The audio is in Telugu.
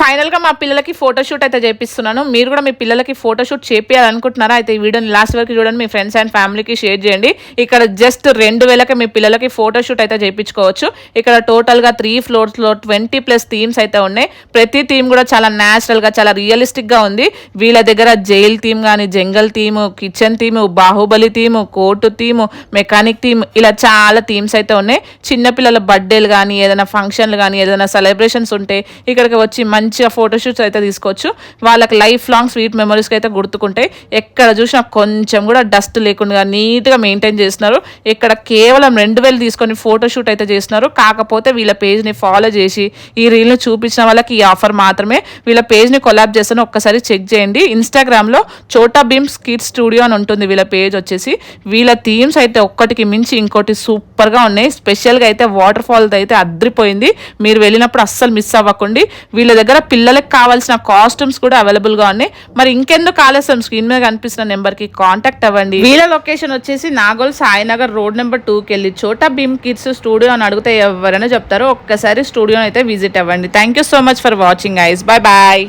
ఫైనల్ గా మా పిల్లలకి ఫోటోషూట్ అయితే చేపిస్తున్నాను. మీరు కూడా మీ పిల్లలకి ఫోటోషూట్ చేపియాలనుకుంటున్నారా? అయితే ఈ వీడియోని లాస్ట్ వరకు చూడండి, మీ ఫ్రెండ్స్ అండ్ ఫ్యామిలీకి షేర్ చేయండి. ఇక్కడ జస్ట్ 2000కి మీ పిల్లలకి ఫోటోషూట్ అయితే చేయించుకోవచ్చు. ఇక్కడ టోటల్ గా 3 floors లో 20+ థీమ్స్ అయితే ఉన్నాయి. ప్రతి థీమ్ కూడా చాలా న్యాచురల్ గా, చాలా రియలిస్టిక్ గా ఉంది. వీళ్ళ దగ్గర జైల్ థీమ్ కానీ, జంగల్ theme, kitchen theme, Baahubali theme, court theme, mechanic theme, ఇలా చాలా థీమ్స్ అయితే ఉన్నాయి. చిన్నపిల్లల బర్త్డేలు కానీ, ఏదైనా ఫంక్షన్లు కానీ, ఏదైనా సెలబ్రేషన్స్ ఉంటే ఇక్కడికి వచ్చి మంచిగా ఫోటోషూట్స్ అయితే తీసుకోవచ్చు. వాళ్ళకి లైఫ్ లాంగ్ స్వీట్ మెమరీస్కి అయితే గుర్తుకుంటాయి. ఎక్కడ చూసినా కొంచెం కూడా డస్ట్ లేకుండా నీట్గా మెయింటైన్ చేస్తున్నారు. ఇక్కడ కేవలం 2000 తీసుకొని ఫోటోషూట్ అయితే చేస్తున్నారు. కాకపోతే వీళ్ళ పేజ్ని ఫాలో చేసి ఈ రీల్ని చూపించిన వాళ్ళకి ఈ ఆఫర్ మాత్రమే. వీళ్ళ పేజ్ని కొలాబ్ చేస్తాను, ఒక్కసారి చెక్ చేయండి. ఇన్స్టాగ్రామ్లో చోటా భీమ్స్ కిడ్స్ స్టూడియో అని ఉంటుంది వీళ్ళ పేజ్ వచ్చేసి. వీళ్ళ థీమ్స్ అయితే ఒక్కటికి మించి ఇంకోటి సూపర్గా ఉన్నాయి. స్పెషల్గా అయితే వాటర్ ఫాల్ అయితే అద్రిపోయింది. మీరు వెళ్ళినప్పుడు అస్సలు మిస్ అవ్వకండి. వీళ్ళ దగ్గర పిల్లలకి కావాల్సిన కాస్ట్యూమ్స్ కూడా అవైలబుల్గా ఉన్నాయి. మరి ఇంకెందుకు ఆలస్యం, స్క్రీన్ మీద కనిపిస్తున్న నెంబర్కి కాంటాక్ట్ అవ్వండి. వీళ్ళ లొకేషన్ వచ్చేసి నాగోల్ సాయినగర్ రోడ్ నెంబర్ 2కి వెళ్ళి చోటా భీమ్ కిడ్స్ స్టూడియో అని అడిగితే ఎవరైనా చెప్తారో. ఒక్కసారి స్టూడియో అయితే విజిట్ అవ్వండి. Thank you so much for watching guys. Bye bye.